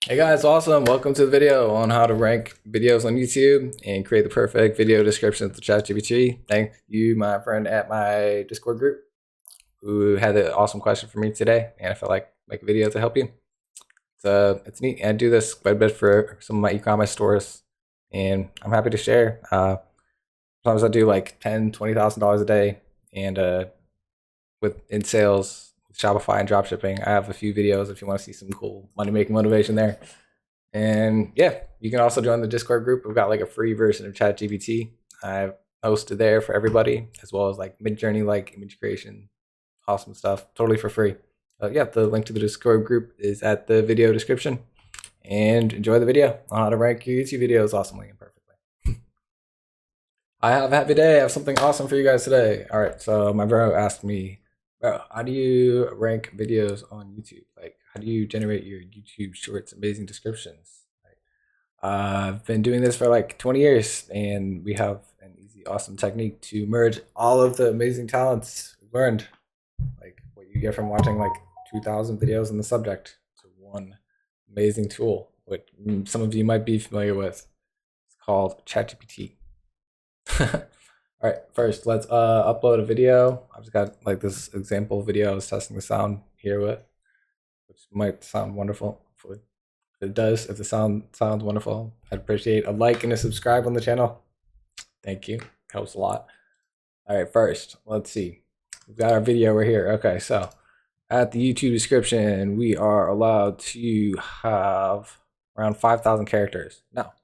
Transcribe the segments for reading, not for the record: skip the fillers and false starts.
Hey guys, awesome. Welcome to the video on how to rank videos on YouTube and create the perfect video description with ChatGPT. Thank you, my friend at my Discord group who had an awesome question for me today, and I felt like make a video to help you. It's neat. I do this quite a bit for some of my e-commerce stores, and I'm happy to share. Sometimes I do like $10,000-$20,000 a day, and with in sales, Shopify and dropshipping. I have a few videos if you want to see some cool money making motivation there. And yeah, you can also join the Discord group. We've got like a free version of ChatGPT. I've posted there for everybody, as well as like Mid-Journey, like image creation, awesome stuff, totally for free. Yeah, the link to the Discord group is at the video description. And enjoy the video on how to rank your YouTube videos awesomely and perfectly. I have a happy day. I have something awesome for you guys today. All right, so my bro asked me, bro, how do you rank videos on YouTube? Like, how do you generate your YouTube shorts amazing descriptions? I've been doing this for like 20 years, and we have an easy, awesome technique to merge all of the amazing talents we've learned, like what you get from watching like 2,000 videos on the subject, to one amazing tool, which some of you might be familiar with. It's called ChatGPT. All right, first let's upload a video. I've just got like this example video I was testing the sound here with, which might sound wonderful. Hopefully if it does, if the sound sounds wonderful, I'd appreciate a like and a subscribe on the channel. Thank you, helps a lot. All right, first let's see, we've got our video right here. Okay, so at the YouTube description we are allowed to have around 5,000 characters. Now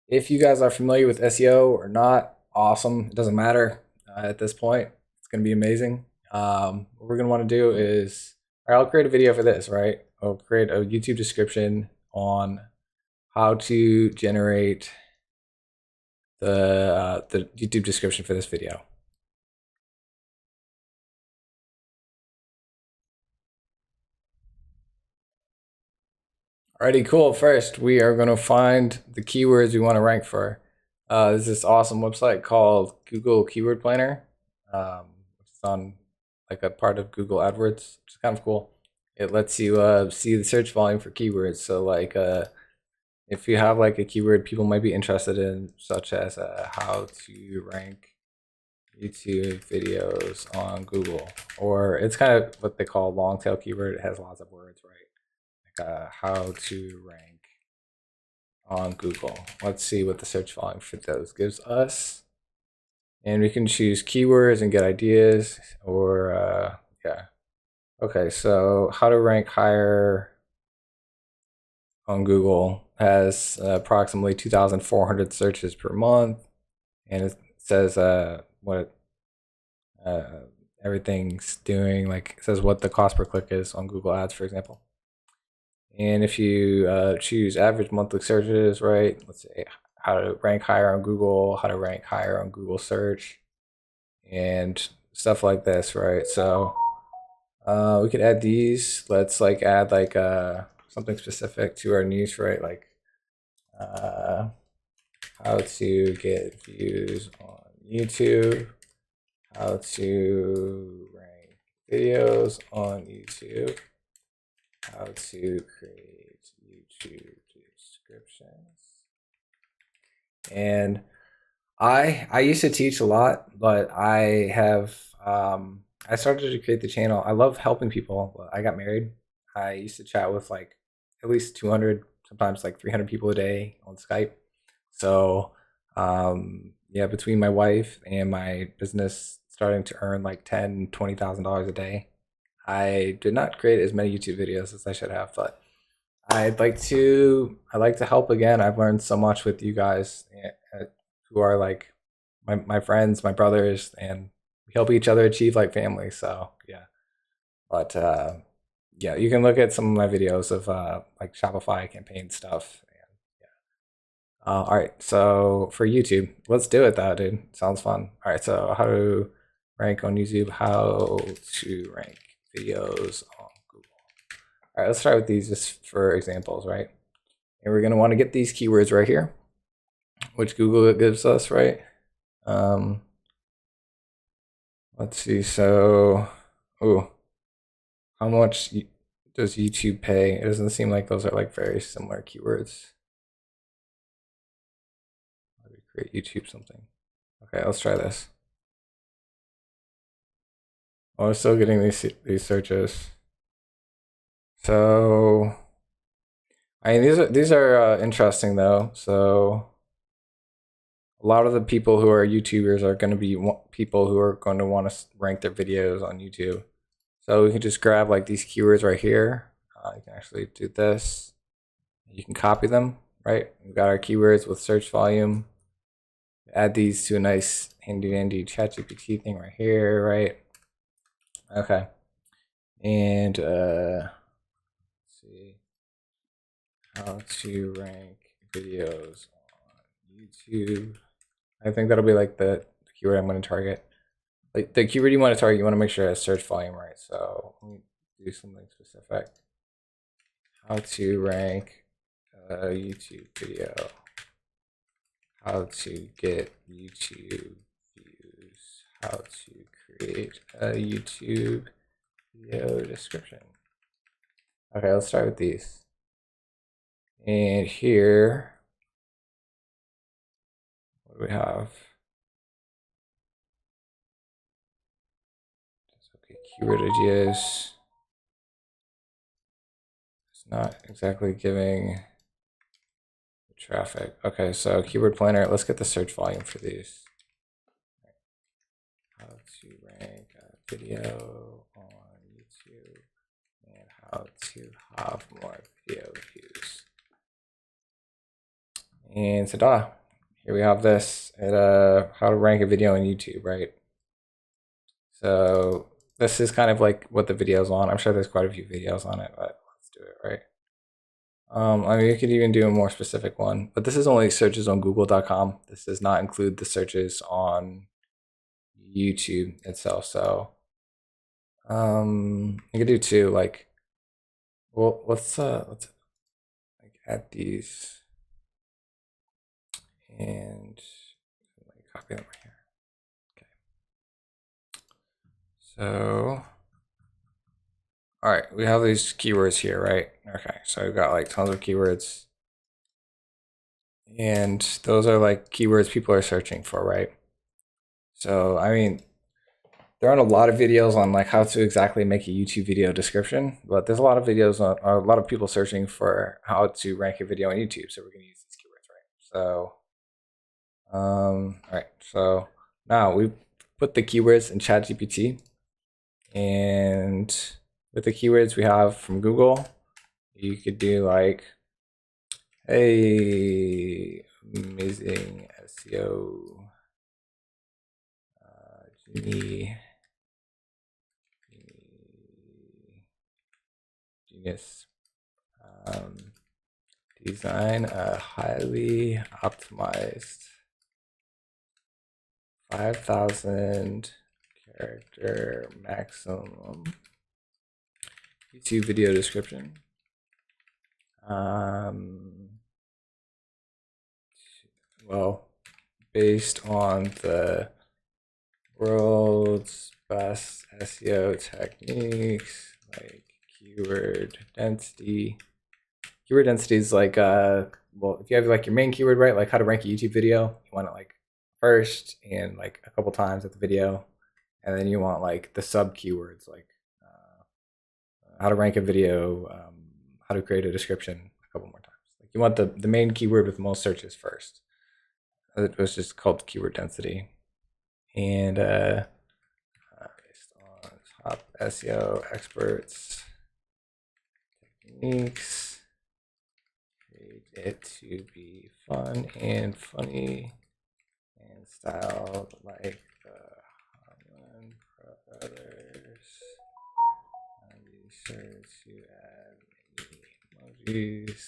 if you guys are familiar with SEO or not, awesome. It doesn't matter at this point. It's going to be amazing. What we're going to want to do is, all right, I'll create a video for this, right? I'll create a YouTube description on how to generate the YouTube description for this video. Alrighty, cool. First, we are going to find the keywords we want to rank for. There's this awesome website called Google Keyword Planner, which is on like a part of Google AdWords, which is kind of cool. It lets you see the search volume for keywords. So like if you have like a keyword people might be interested in, such as how to rank YouTube videos on Google, or it's kind of what they call long tail keyword. It has lots of words, right? Like how to rank on Google. Let's see what the search volume for those gives us. And we can choose keywords and get ideas, or yeah. Okay, so how to rank higher on Google has approximately 2,400 searches per month, and it says what everything's doing. Like it says what the cost per click is on Google Ads, for example. And if you choose average monthly searches, right? Let's say how to rank higher on Google, how to rank higher on Google search, and stuff like this, right? So we could add these. Let's like add like something specific to our niche, right? Like how to get views on YouTube, how to rank videos on YouTube, how to create YouTube descriptions. And I used to teach a lot, but I have I started to create the channel. I love helping people. I got married. I used to chat with like at least 200, sometimes like 300 people a day on Skype. So yeah, between my wife and my business starting to earn like $10,000-$20,000 a day, I did not create as many YouTube videos as I should have, but I'd like to help again. I've learned so much with you guys who are like my friends, my brothers, and we help each other achieve like family. So yeah, but yeah, you can look at some of my videos of like Shopify campaign stuff. And yeah. All right, so for YouTube, let's do it though, dude. Sounds fun. All right, so how to rank on YouTube? How to rank videos on Google? All right, let's start with these just for examples, right? And we're gonna want to get these keywords right here, which Google gives us, right? Let's see. So, oh, how much does YouTube pay? It doesn't seem like those are like very similar keywords. How do we create YouTube something? Okay, let's try this. Oh, we're still getting these searches. So, I mean, these are interesting though. So, a lot of the people who are YouTubers are going to be people who are going to want to rank their videos on YouTube. So we can just grab like these keywords right here. You can actually do this. You can copy them, right? We've got our keywords with search volume. Add these to a nice handy dandy ChatGPT thing right here, right? Okay. And let's see how to rank videos on YouTube. I think that'll be like the keyword I'm going to target. Like the keyword you want to target, you want to make sure it has search volume right. So let me do something specific. How to rank a YouTube video. How to get YouTube views. How to create a YouTube video description. Okay, let's start with these. And here, what do we have? Okay, keyword ideas. It's not exactly giving traffic. Okay, so keyword planner. Let's get the search volume for these. How to rank a video on YouTube and how to have more video views. And ta-da! Here we have this at how to rank a video on YouTube, right? So this is kind of like what the video's on. I'm sure there's quite a few videos on it, but let's do it, right? I mean, you could even do a more specific one, but this is only searches on google.com. This does not include the searches on YouTube itself. So you could do two, like, well, let's like add these and copy them right here. Okay. So, all right, we have these keywords here, right? Okay, so we've got like tons of keywords. And those are like keywords people are searching for, right? So, I mean, there aren't a lot of videos on like how to exactly make a YouTube video description, but there's a lot of videos on, or a lot of people searching for how to rank a video on YouTube. So we're going to use these keywords, right? So, all right. So now we put the keywords in ChatGPT, and with the keywords we have from Google, you could do like, hey, amazing SEO, genius, design a highly optimized 5,000 character maximum YouTube video description. Well, based on the world's best SEO techniques, like keyword density. Keyword density is like, well, if you have like your main keyword, right, like how to rank a YouTube video, you want it like first and like a couple times at the video, and then you want like the sub keywords, like how to rank a video, how to create a description a couple more times. Like you want the main keyword with most searches first. It was just called keyword density. And based on top SEO experts techniques, create it to be fun and funny and styled like the Harmon brothers. Be sure to add emojis.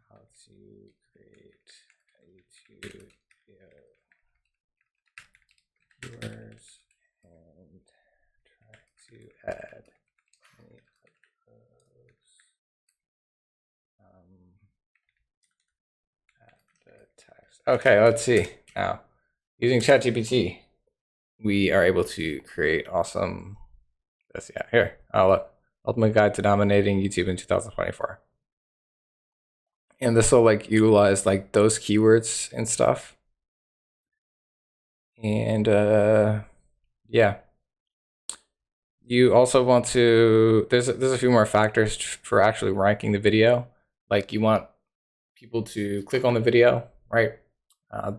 How to create a YouTube video. Keywords and try to add any of those at the text. Okay, let's see. Now, using ChatGPT, we are able to create awesome this. Yeah, here. Oh, look. Ultimate Guide to Dominating YouTube in 2024. And this will like utilize like those keywords and stuff. And yeah. You also want to, there's a few more factors for actually ranking the video. Like you want people to click on the video, right?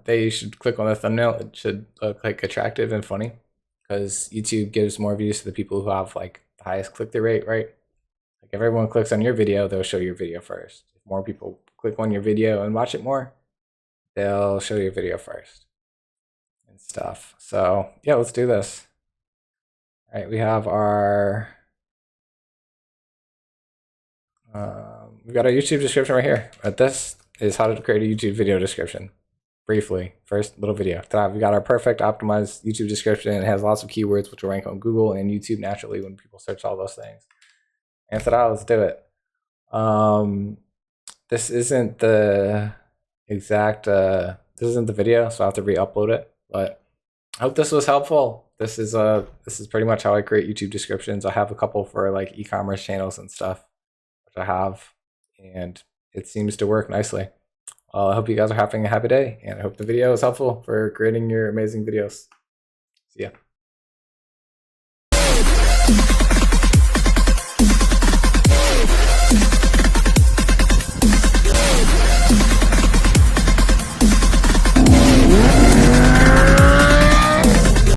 They should click on the thumbnail. It should look like attractive and funny, because YouTube gives more views to the people who have like the highest click-through rate, right? Like if everyone clicks on your video, they'll show your video first. If more people click on your video and watch it more, they'll show your video first and stuff. So yeah, let's do this. All right, we have our, we've got our YouTube description right here. But this is how to create a YouTube video description. Briefly, first little video. We got our perfect optimized YouTube description. It has lots of keywords which will rank on Google and YouTube naturally when people search all those things. And let's do it. This isn't the exact, this isn't the video, so I have to re-upload it. But I hope this was helpful. This is pretty much how I create YouTube descriptions. I have a couple for like e-commerce channels and stuff, which I have, and it seems to work nicely. I hope you guys are having a happy day, and I hope the video is helpful for creating your amazing videos. See ya.